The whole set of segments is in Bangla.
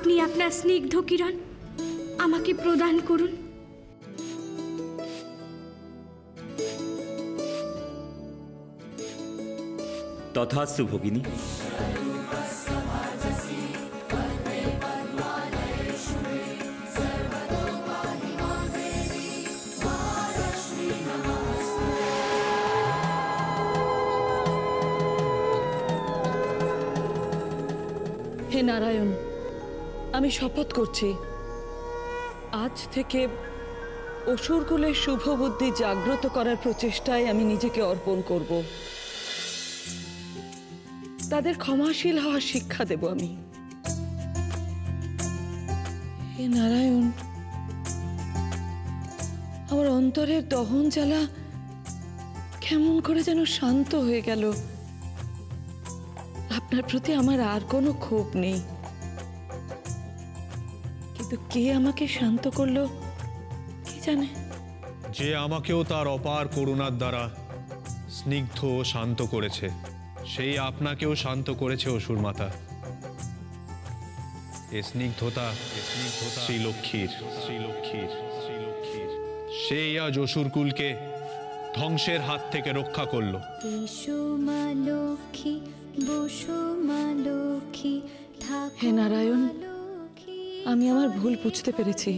আপনি আপনার স্নিগ্ধ কিরণ আমাকে প্রদান করুন। তথাস্তু ভগিনী। হে নারায়ণ, আমি শপথ করছি আজ থেকে অসুরকুলের শুভ বুদ্ধি জাগ্রত করার প্রচেষ্টায় আমি নিজেকে অর্পণ করব। তাদের ক্ষমাশীল হওয়ার শিক্ষা দেব আমি। হে নারায়ণ, আমার অন্তরের দহন জ্বালা কেমন করে যেন শান্ত হয়ে গেল। আপনার প্রতি আমার আর কোনো ক্ষোভ নেই, কিন্তু কে আমাকে শান্ত করলো কে জানে। যে আমাকেও তার অপার করুণার দ্বারা স্নিগ্ধ ও শান্ত করেছে, সেই আপনাকেও শান্ত করেছে অসুর মাতা। এ স্নিগ্ধতা শ্রীলক্ষ্মীর। সেই আজ অসুরকুলকে ধ্বংসের হাত থেকে রক্ষা করলো। হে নারায়ণ, আমি আমার ভুল বুঝতে পেরেছি,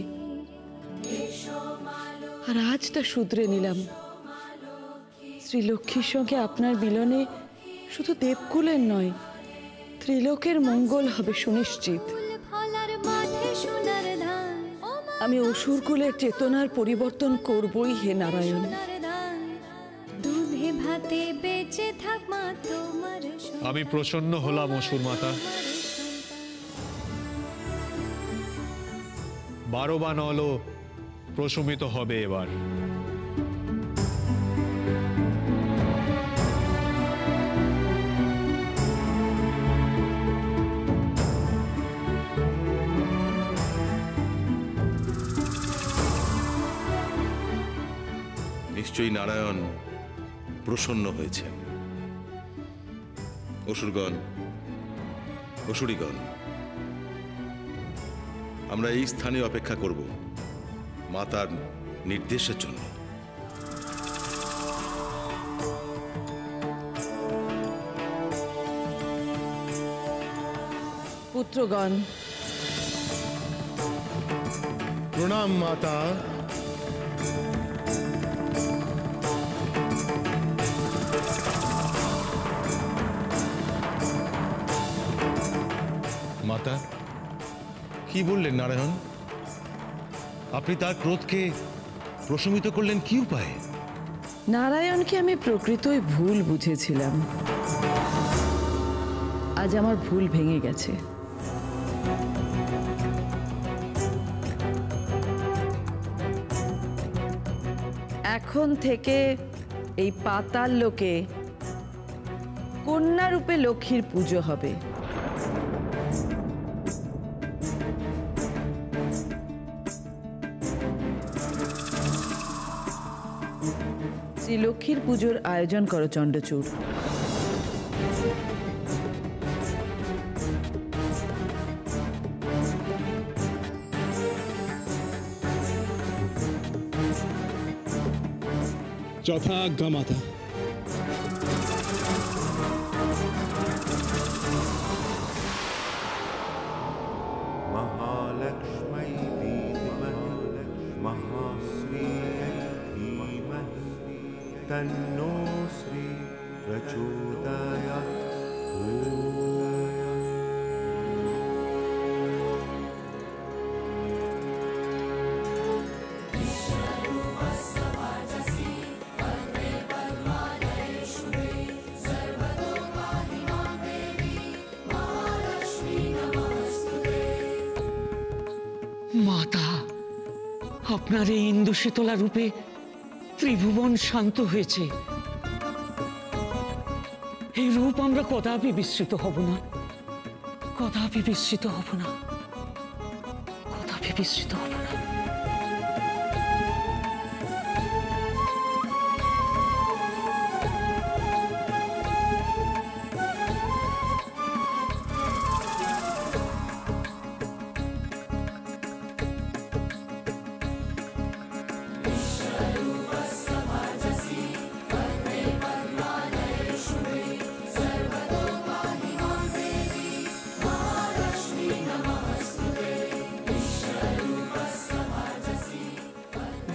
আর আজ তা শুধরে নিলাম। শ্রীলক্ষ্মীর সঙ্গে আপনার মিলনে শুধু দেবকুলের নয়, ত্রিলোকের মঙ্গল হবে সুনিশ্চিত। আমি অসুরকুলের চেতনার পরিবর্তন করবই হে নারায়ণ। আমি প্রসন্ন হলাম অসুর মাতা। 12 বা নলো প্রশমিত হবে এবার। নিশ্চয়ই নারায়ণ প্রসন্ন হয়েছেন। অসুরগণ, অসুরীগণ, আমরা এই স্থানে অপেক্ষা করব মাতার নির্দেশের জন্য। পুত্রগণ, প্রণাম মাতা। মাতা, কি বললেন নারায়ণ? আপনি তার ক্রোধকে প্রশমিত করলেন কি উপায়ে? নারায়ণকে আমি প্রকৃতই ভুল বুঝেছিলাম। আজ আমার ভুল ভেঙে গেছে। এখন থেকে এই পাতাল লোকে কন্যা রূপে লক্ষ্মীর পুজো হবে। শ্রীলক্ষ্মীর পুজোর আয়োজন করো চণ্ডচূড়। যথাজ্ঞা মাতা। महालक्ष्मी धीमहि महाश्रियै धीमहि तन्नो श्री प्रचोदयात्। মাতা, আপনার এই ইন্দু শীতলা রূপে ত্রিভুবন শান্ত হয়েছে। এই রূপ আমরা কদাপি বিস্মৃত হব না, কদাপি বিস্মৃত হব না, কদাপি বিস্মৃত হব না।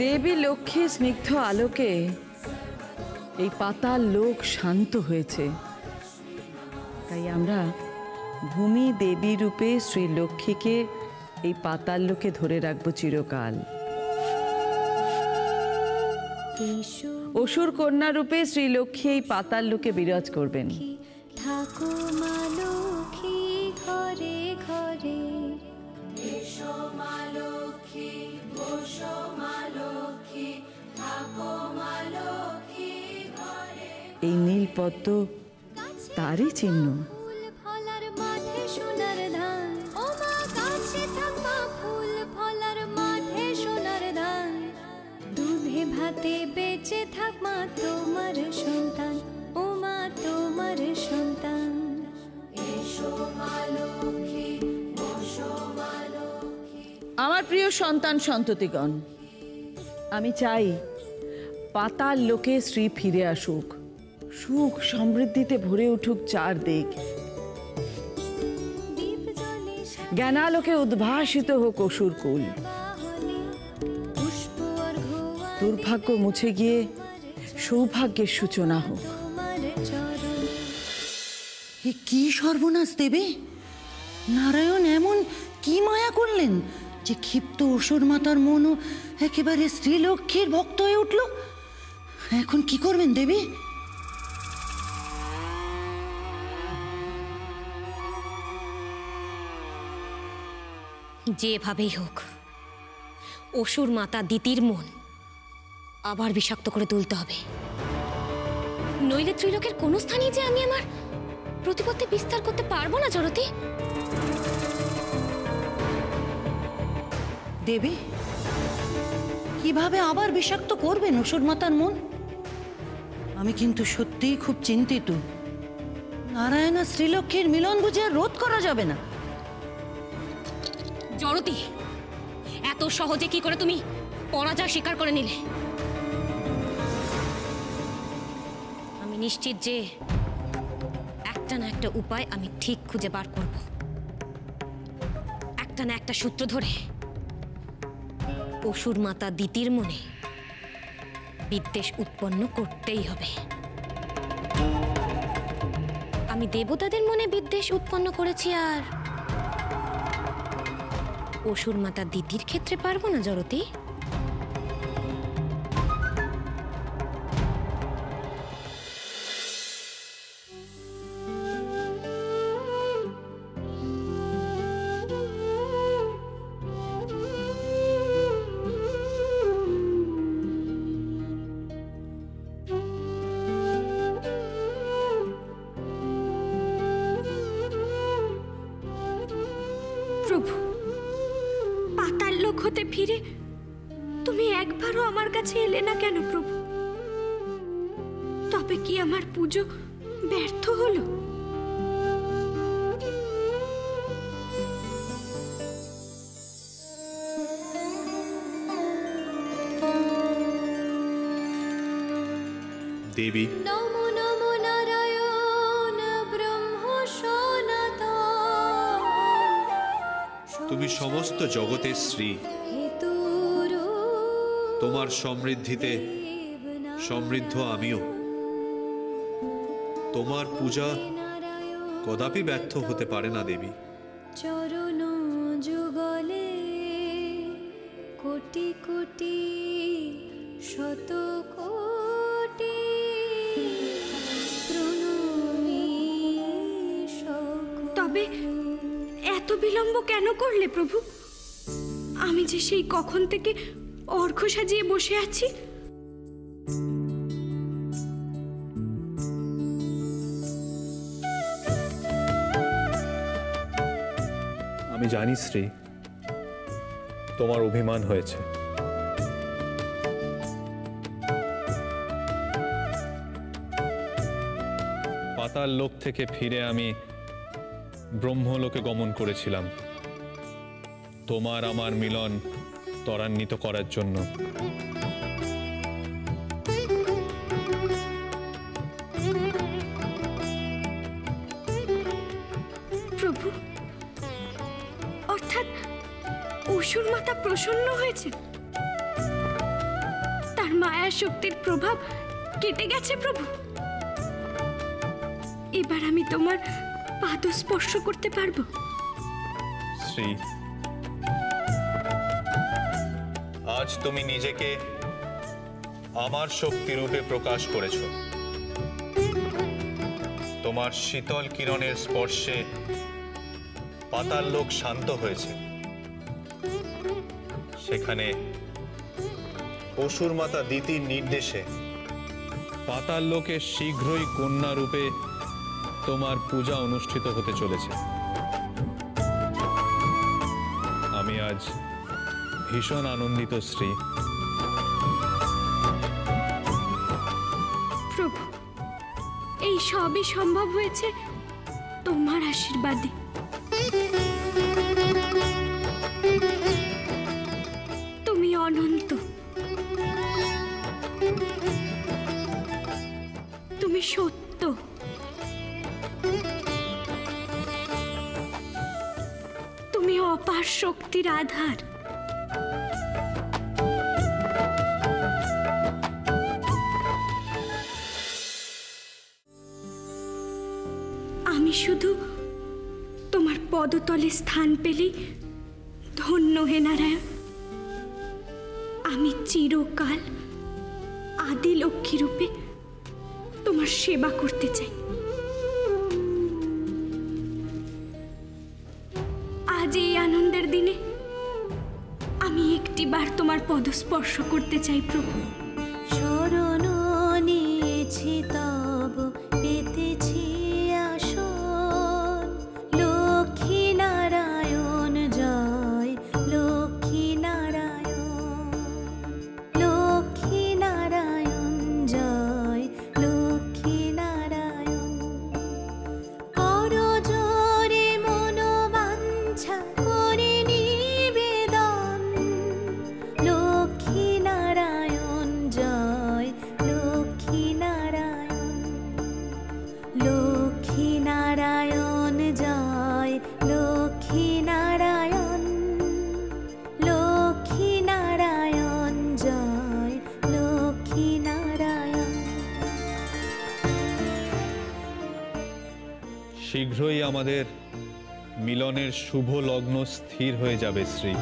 দেবী লক্ষ্মী স্নিগ্ধ আলোকে এই পাতাল লোক শান্ত হয়েছে, তাই আমরা ভূমি দেবী রূপে শ্রী লক্ষ্মীকে এই পাতাল লোকে ধরে রাখবো চিরকাল। অসুর কন্যা রূপে শ্রী লক্ষ্মী এই পাতাল লোকে বিরাজ করবেন। থাকো মা লক্ষ্মী ঘরে ঘরে, এসো মা লক্ষ্মী, বসো মা লক্ষ্মী, থাকো মা লক্ষ্মী ঘরে। এই নীল পদ্ম তারই চিহ্ন। ফুল ফলার মাঠে সোনার ধান, ও মা কাছে থাকবা ফুল ফলার মাঠে সোনার ধান। দুধে ভাতে বেঁচে থাকবা তোমার সন্তান, ও মা তোমার সন্তান। এসো মা লক্ষ্মী, বসো মা লক্ষ্মী। আমার প্রিয় সন্তান সন্ততিগণ, আমি চাই পাতাল লোকে শ্রী ফিরে আসুক, সুখ সমৃদ্ধিতে ভরে উঠুক চারদিক, জ্ঞানালোকে উদ্ভাসিত হোক অসুরকুল, দুর্ভাগ্য মুছে গিয়ে সৌভাগ্যের সূচনা হোক। এ কি সর্বনাশ দেবে! নারায়ণ এমন কি মায়া করলেন যে ক্ষিপ্ত অসুর মাতার মনও একেবারে শ্রীলক্ষ্মীর ভক্ত হয়ে উঠল? এখন কি করবেন দেবী? যেভাবেই হোক অসুর মাতা দিতির মন আবার বিষাক্ত করে তুলতে হবে, নইলে ত্রিলোকের কোনো স্থানেই যে আমি আমার প্রতিপত্তি বিস্তার করতে পারবো না জড়তি। দেবী, কিভাবে আবার বিষাক্ত করবেন অসুর মাতার মন? আমি কিন্তু সত্যিই খুব চিন্তিত। নারায়ণ আর শ্রীলক্ষ্মীর মিলন বুঝে আর রোধ করা যাবে না। জড়তি, এত সহজে কি করে তুমি পরাজয় স্বীকার করে নিলে? আমি নিশ্চিত যে একটা না একটা উপায় আমি ঠিক খুঁজে বার করব। একটা না একটা সূত্র ধরে অসুর মাতা দিতির মনে বিদ্বেষ উৎপন্ন করতেই হবে। আমি দেবতাদের মনে বিদ্বেষ উৎপন্ন করেছি, আর অসুর মাতা দিতির ক্ষেত্রে পারবো না জড়তি। প্রভু, পাতাল লোক হতে ফিরে তুমি একবারও আমার কাছে এলে না কেন প্রভু? তবে কি আমার পুজো ব্যর্থ হলো? দেবী, নমো নমো নারায়ণ ব্রহ্ম সনাতন। তুমি সমস্ত জগতের শ্রী। তোমার সমৃদ্ধিতে সমৃদ্ধ আমিও। তোমার পূজা কদাপি ব্যর্থ হতে পারে না দেবী। চরণ যুগলে কোটি কোটি শত কোটি প্রণামী। তবে এত বিলম্ব কেন করলে প্রভু? আমি যে সেই কখন থেকে অর্ঘ্য সাজিয়ে বসে আছি। আমি জানি শ্রী, তোমার অভিমান হয়েছে। পাতাল লোক থেকে ফিরে আমি ব্রহ্মলোকে গমন করেছিলাম তোমার আমার মিলন ত্বরান্বিত করার জন্য। প্রভু, অর্থাৎ অসুর মাতা প্রসন্ন হয়েছে? মায়া শক্তির প্রভাব কেটে গেছে প্রভু। এবার আমি তোমার পাদ স্পর্শ করতে পারবো। শ্রী, আজ তুমি নিজেকে আমার শক্তি রূপে প্রকাশ করেছ। তোমার শীতল কিরণের স্পর্শে পাতাল লোক শান্ত হয়েছে। সেখানে অসুর মাতা দিতির নির্দেশে পাতাল লোকে শীঘ্রই কন্যা রূপে তোমার পূজা অনুষ্ঠিত হতে চলেছে। আমি আজ ভীষণ আনন্দিত শ্রী। প্রভু, এই সবই সম্ভব হয়েছে তোমার আশীর্বাদে। তুমি অনন্ত, তুমি সত্য, তুমি অপার শক্তির আধার। আমি শুধু তোমার পদতলে স্থান পেলেই ধন্য হে নারায়ণ। আমি চিরকাল আদি লক্ষ্মী রূপে তোমার সেবা করতে চাই। আজ এই আনন্দের দিনে আমি একটিবার তোমার পদস্পর্শ করতে চাই প্রভু। শরণ নিয়েছি তব পেতেছি আসন, লক্ষ্মী নারায়ণ জয়, লক্ষ্মী নারায়ণ, লক্ষ্মী নারায়ণ জয়, লক্ষ্মী নারায়ণ। করজোরে মনোবাঞ্ছা করে নিবেদন, লক্ষ্মী নারায়ণ জয়, লক্ষ্মী নারায়ণ, লক্ষ্মী নারায়ণ জয়, লক্ষ্মী নারায়ণ, লক্ষ্মী নারায়ণ জয়, লক্ষ্মী নারায়ণ। শীঘ্রই আমাদের মিলনের শুভ লগ্ন স্থির হয়ে যাবে শ্রী।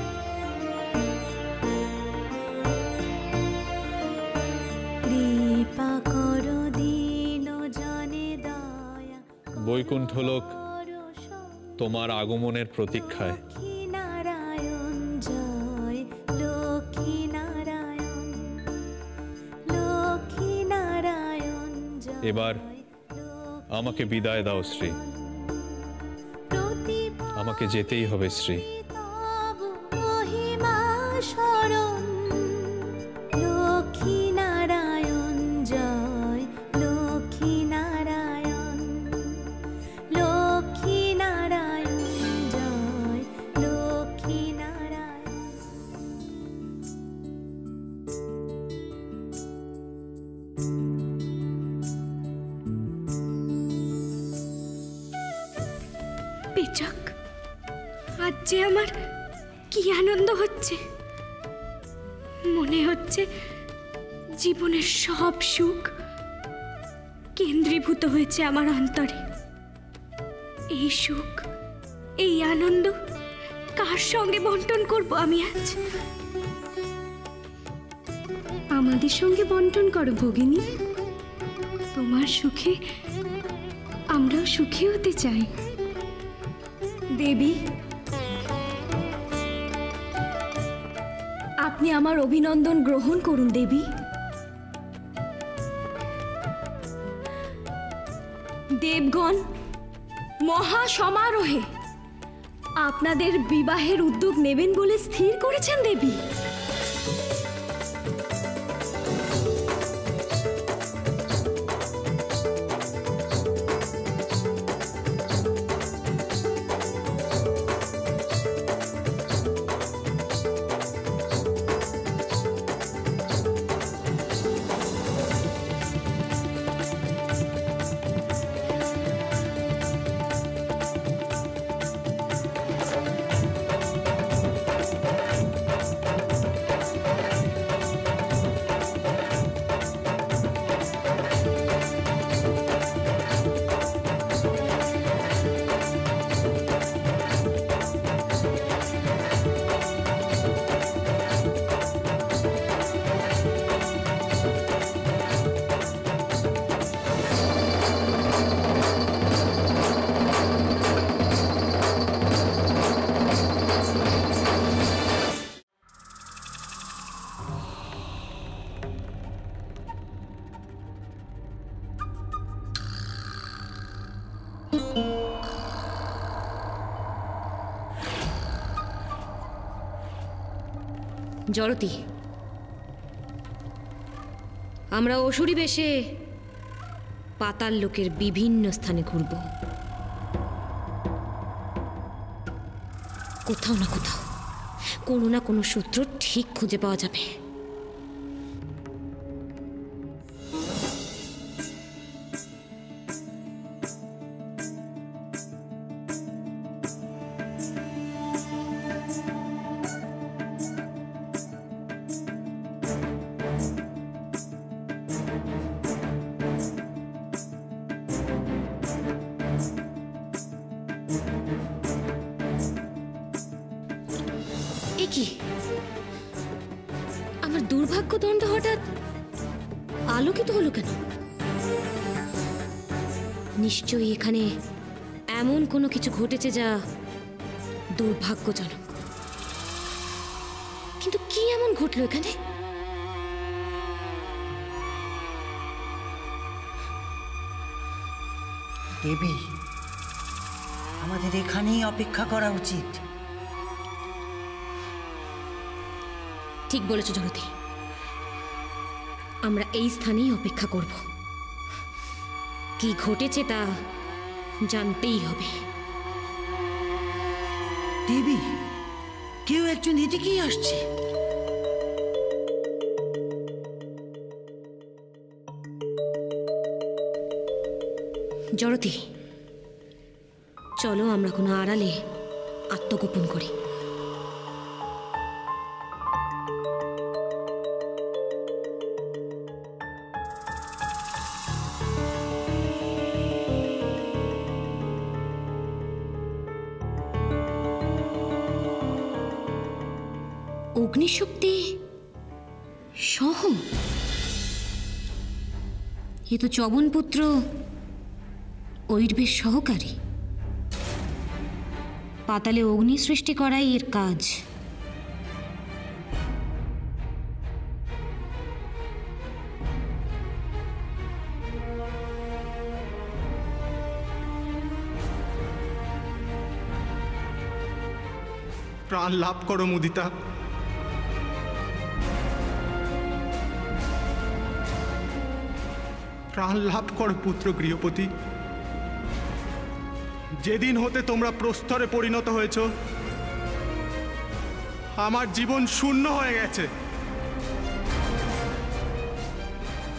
কৃপা করো দীন জনে দয়া, বৈকুণ্ঠ লোক তোমার আগমনের প্রতীক্ষায়। লক্ষ্মী নারায়ণ জয়, লক্ষ্মী নারায়ণ, লক্ষ্মী নারায়ণ জয়। এবার আমাকে বিদায় দাও শ্রী। আমাকে যেতেই হবে শ্রী। তব মহিমা শরণ, লক্ষ্মী নারায়ণ জয়, লক্ষ্মী নারায়ণ, লক্ষ্মী নারায়ণ জয়, লক্ষ্মী নারায়ণ। পেচক, আজ যে আমার কি আনন্দ হচ্ছে। মনে হচ্ছে জীবনের সব সুখ কেন্দ্রীভূত হয়েছে আমার অন্তরে। এই সুখ, এই আনন্দ কার সঙ্গে বন্টন করব আমি আজ? আমাদের সঙ্গে বন্টন করো ভগিনী। তোমার সুখে আমরাও সুখী হতে চাই। দেবী, আপনি আমার অভিনন্দন গ্রহণ করুন দেবী। দেবগণ মহা সমারোহে আপনাদের বিবাহের উদ্যোগ নেবেন বলে স্থির করেছেন দেবী। জড়তি, আমরা অসুরী বেশে পাতাল লোকের বিভিন্ন স্থানে ঘুরব। কোথাও না কোথাও কোনো না কোনো সূত্র ঠিক খুঁজে পাওয়া যাবে। কি আমার দুর্ভাগ্যদণ্ড হঠাৎ আলোকিত হলো কেন? নিশ্চয়ই এখানে এমন কোনো কিছু ঘটেছে যা দুর্ভাগ্যজনক। কিন্তু কি এমন ঘটলো এখানে? দেবী, আমাদের এখানেই অপেক্ষা করা উচিত। ঠিক বলেছ জগতী, আমরা এই স্থানেই অপেক্ষা করব। কি ঘটেছে তা জানতেই হবে। দেবী, কেউ একজন এদিকেই আসছে। জড়তি, চলো আমরা কোনো আড়ালে আত্মগোপন করি। অগ্নিশক্তি সহ এ তো চবনপুত্র ঐর্বের সহকারী। পাতালে অগ্নি সৃষ্টি করাই এর কাজ। প্রাণ লাভ করো মুদিতা, প্রাণ লাভ করো পুত্র গৃহপতি। যেদিন হতে তোমরা প্রস্তরে পরিণত হয়েছ, আমার জীবন শূন্য হয়ে গেছে।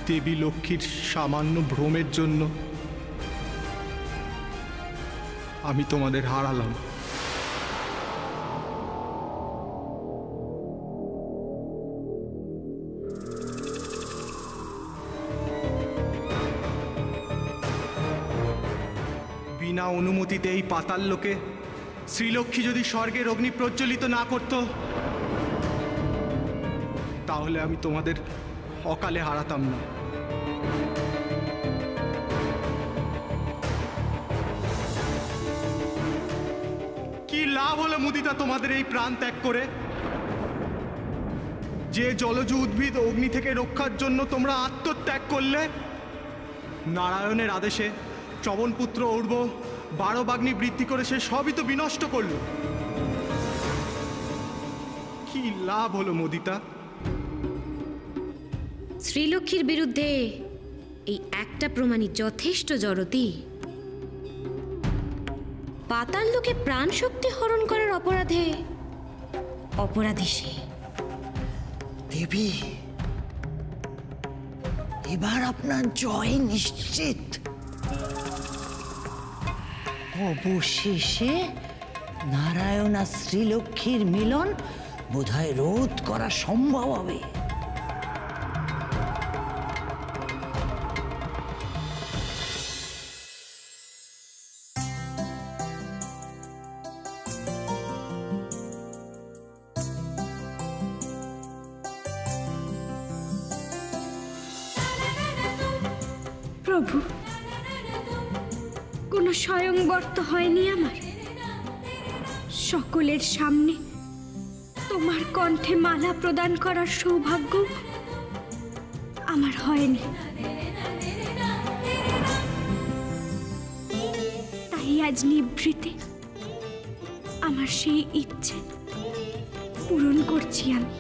দেবী লক্ষ্মীর সামান্য ভ্রমের জন্য আমি তোমাদের হারালাম। বিনা অনুমতিতে এই পাতাল লোকে শ্রীলক্ষ্মী যদি স্বর্গের অগ্নি প্রজ্বলিত না করত, তাহলে আমি তোমাদের অকালে হারাতাম না। কি লাভ হলো মুদিতা তোমাদের এই প্রাণ ত্যাগ করে? যে জলজ উদ্ভিদ অগ্নি থেকে রক্ষার জন্য তোমরা আত্মত্যাগ করলে, নারায়ণের আদেশে চবনপুত্র ঐর্ব 12 বাগ্নি বৃদ্ধি করে সে সবই তো বিনষ্ট করল। কি লাভ হলো মুদিতা? শ্রীলক্ষ্মীর বিরুদ্ধে এই একটা প্রমাণই যথেষ্ট জড়তি। পাতাল লোকে প্রাণ শক্তি হরণ করার অপরাধে অপরাধী সে। দেবী, এবার আপনার জয় নিশ্চিত। অবশেষে নারায়ণ আর শ্রীলক্ষ্মীর মিলন বোধহয় রোধ করা সম্ভব হবে। প্রভু, কোনো স্বয়ংবর্ত হয়নি আমার। সকলের সামনে তোমার কণ্ঠে মালা প্রদান করার সৌভাগ্য আমার হয়নি। তাই আজ নিভৃতে আমার সেই ইচ্ছে পূরণ করছি আমি।